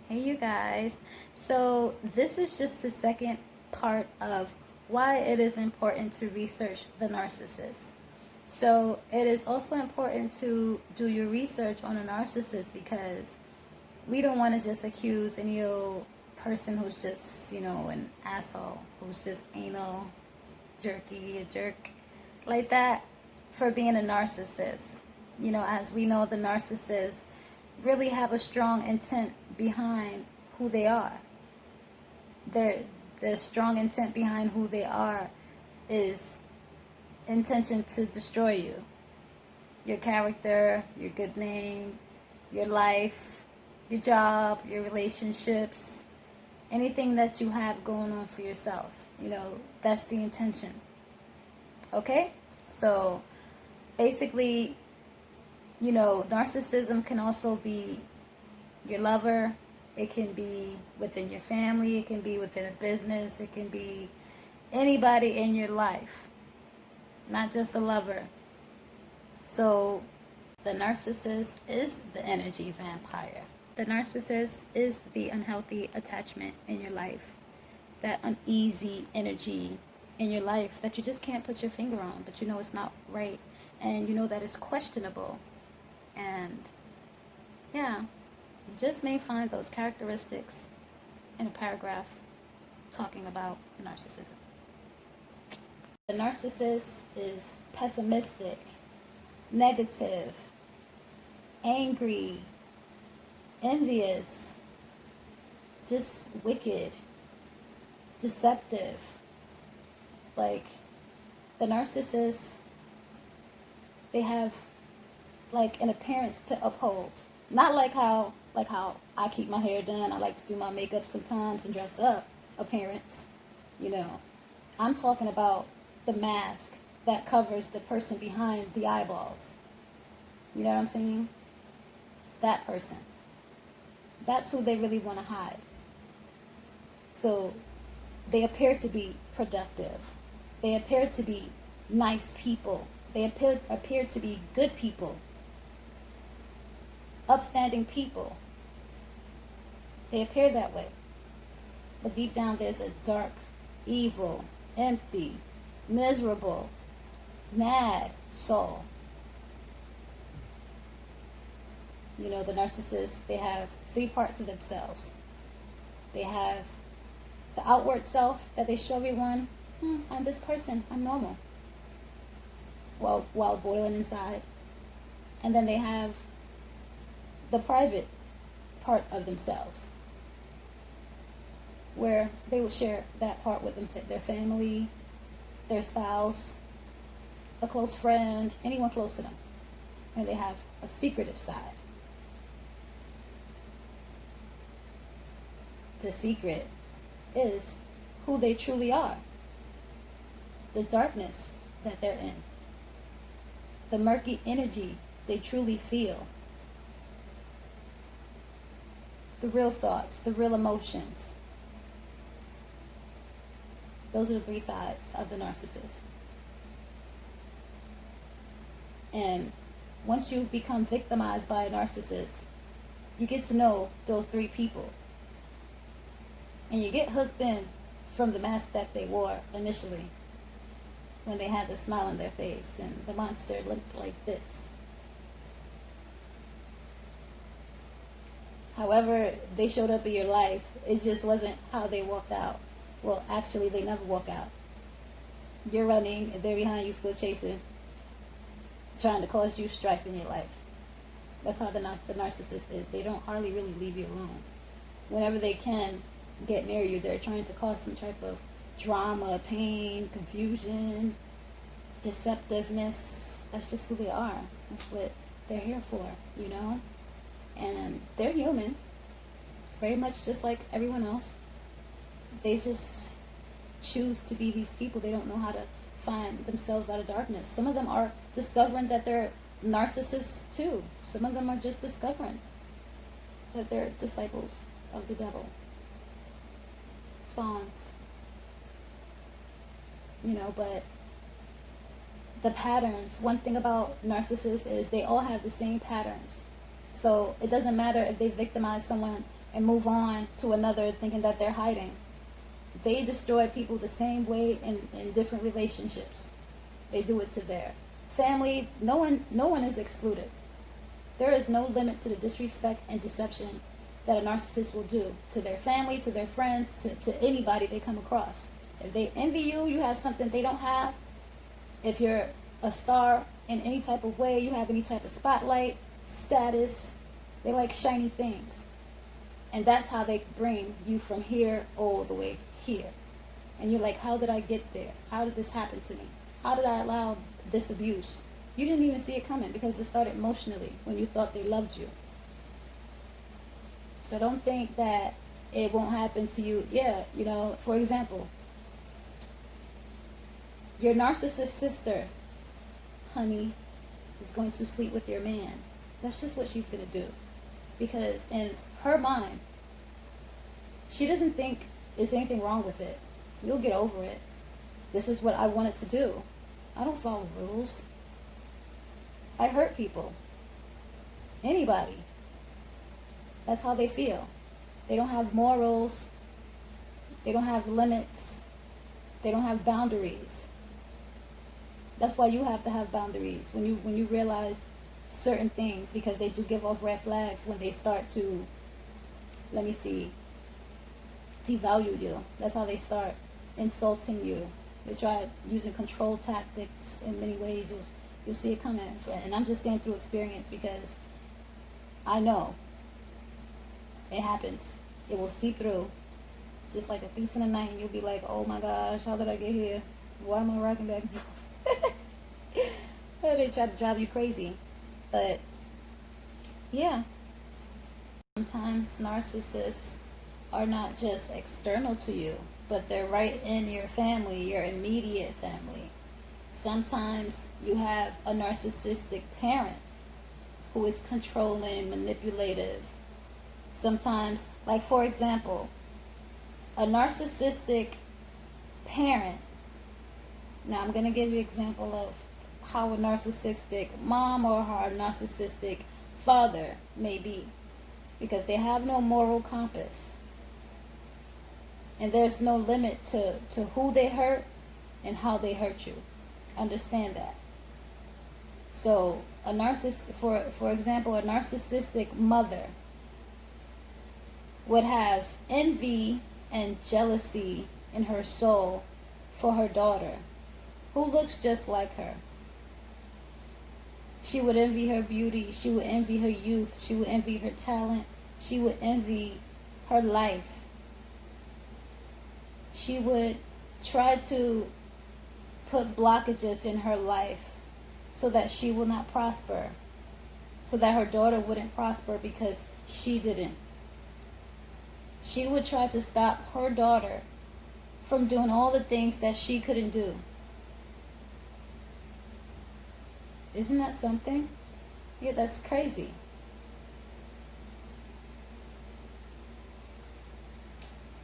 Hey, you guys. So, this is just the second part of why it is important to research the narcissist. So, it is also important to do your research on a narcissist because we don't want to just accuse any old person who's just, an asshole, who's just anal, jerky, a jerk like that for being a narcissist. As we know, the narcissists really have a strong intent behind who they are. The strong intent behind who they are is intention to destroy you, your character, your good name, your life, your job, your relationships, anything that you have going on for yourself. That's the intention. Okay? So basically, narcissism can also be your lover. It can be within your family. It can be within a business. It can be anybody in your life, not just a lover. So the narcissist is the energy vampire. The narcissist is the unhealthy attachment in your life, that uneasy energy in your life that you just can't put your finger on, but you know it's not right, and you know that it's questionable. And yeah, you just may find those characteristics in a paragraph talking about narcissism. The narcissist is pessimistic, negative, angry, envious, just wicked, deceptive. Like, the narcissists, they have like an appearance to uphold. Not like how I keep my hair done. I like to do my makeup sometimes and dress up appearance. I'm talking about the mask that covers the person behind the eyeballs. You know what I'm saying? That person. That's who they really want to hide. So they appear to be productive. They appear to be nice people. They appear to be good people. Upstanding people. They appear that way. But deep down there's a dark, evil, empty, miserable, mad soul. The narcissists, they have three parts of themselves. They have the outward self that they show everyone, I'm this person, I'm normal, while boiling inside. And then they have the private part of themselves, where they will share that part with their family, their spouse, a close friend, anyone close to them. And they have a secretive side. The secret is who they truly are, the darkness that they're in, the murky energy they truly feel, the real thoughts, the real emotions. Those are the three sides of the narcissist. And once you become victimized by a narcissist, you get to know those three people. And you get hooked in from the mask that they wore initially, when they had the smile on their face and the monster looked like this. However they showed up in your life, it just wasn't how they walked out. Well, actually, they never walk out. You're running, and they're behind you still chasing, trying to cause you strife in your life. That's how the narcissist is. They don't hardly really leave you alone. Whenever they can get near you, they're trying to cause some type of drama, pain, confusion, deceptiveness. That's just who they are. That's what they're here for, And they're human, very much just like everyone else. They just choose to be these people. They don't know how to find themselves out of darkness. Some of them are discovering that they're narcissists too. Some of them are just discovering that they're disciples of the devil. Spawns. But the patterns, one thing about narcissists is they all have the same patterns. So it doesn't matter if they victimize someone and move on to another thinking that they're hiding. They destroy people the same way in different relationships. They do it to their family. No one is excluded. There is no limit to the disrespect and deception that a narcissist will do to their family, to their friends, to anybody they come across. If they envy you, you have something they don't have. If you're a star in any type of way, you have any type of spotlight, status, they like shiny things. And that's how they bring you from here all the way here. And you're like, how did I get there? How did this happen to me? How did I allow this abuse? You didn't even see it coming because it started emotionally when you thought they loved you. So don't think that it won't happen to you. Yeah, you know, for example, your narcissist sister, honey, is going to sleep with your man. That's just what she's going to do. Because in her mind, she doesn't think there's anything wrong with it. You'll get over it. This is what I wanted to do. I don't follow rules. I hurt people. Anybody. That's how they feel. They don't have morals. They don't have limits. They don't have boundaries. That's why you have to have boundaries when you realize certain things, because they do give off red flags when they start to, let me see, devalue you. That's how they start insulting you. They try using control tactics in many ways. You'll see it coming. And I'm just saying through experience, because I know it happens. It will seep through just like a thief in the night, and you'll be like, oh my gosh, how did I get here? Why am I rocking back and forth? They try to drive you crazy. But yeah, sometimes narcissists are not just external to you, but they're right in your family, your immediate family. Sometimes you have a narcissistic parent who is controlling, manipulative. Sometimes, like for example, a narcissistic parent. Now I'm going to give you an example of how a narcissistic mom or how a narcissistic father may be, because they have no moral compass. And there's no limit to who they hurt and how they hurt you. Understand that. So a narcissist, for example, a narcissistic mother would have envy and jealousy in her soul for her daughter, who looks just like her. She would envy her beauty. She would envy her youth. She would envy her talent. She would envy her life. She would try to put blockages in her life so that she will not prosper, so that her daughter wouldn't prosper because she didn't. She would try to stop her daughter from doing all the things that she couldn't do. Isn't that something? Yeah, that's crazy.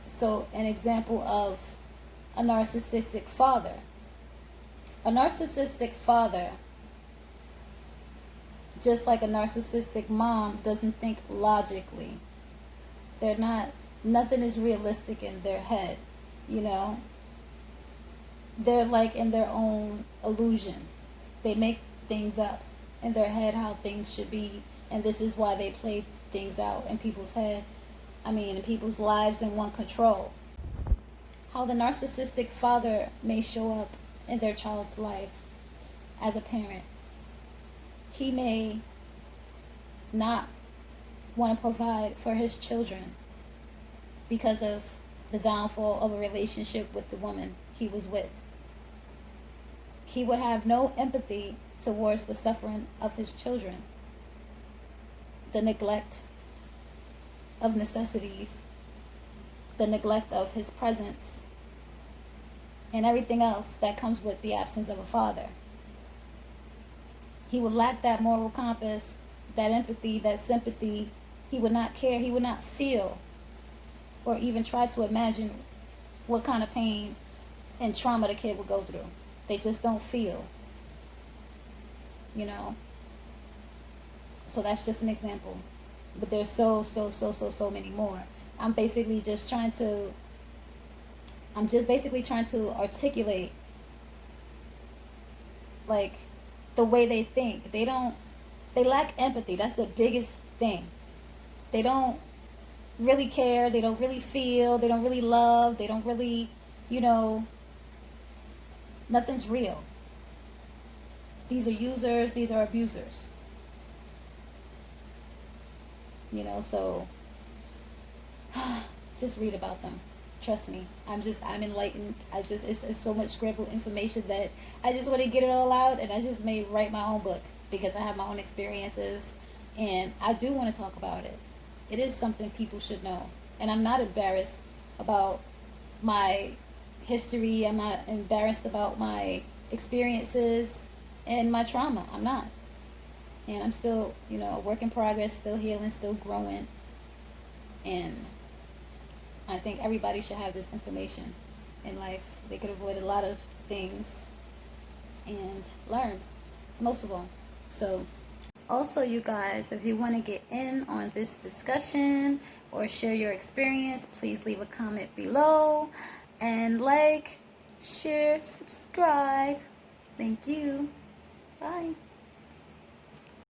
So, an example of a narcissistic father. A narcissistic father, just like a narcissistic mom, doesn't think logically. Nothing is realistic in their head, you know? They're like in their own illusion. They make things up in their head how things should be, and this is why they play things out in people's head. In people's lives, and want control. How the narcissistic father may show up in their child's life as a parent. He may not want to provide for his children because of the downfall of a relationship with the woman he was with. He would have no empathy towards the suffering of his children, the neglect of necessities, the neglect of his presence, and everything else that comes with the absence of a father. He would lack that moral compass, that empathy, that sympathy. He would not care. He would not feel or even try to imagine what kind of pain and trauma the kid would go through. They just don't feel, you know. So that's just an example. But there's so many more. I'm just basically trying to articulate, like, the way they think. They lack empathy. That's the biggest thing. They don't really care. They don't really feel. They don't really love. They don't really, nothing's real. These are users. These are abusers. So just read about them. Trust me. I'm enlightened. It's so much scribbled information that I just want to get it all out, and I just may write my own book because I have my own experiences, and I do want to talk about it. It is something people should know. And I'm not embarrassed about my history. I'm not embarrassed about my experiences and my trauma. I'm not. And I'm still, a work in progress, still healing, still growing. And I think everybody should have this information in life. They could avoid a lot of things and learn, most of all. So, also, you guys, if you want to get in on this discussion or share your experience, please leave a comment below and like, share, subscribe. Thank you. Bye.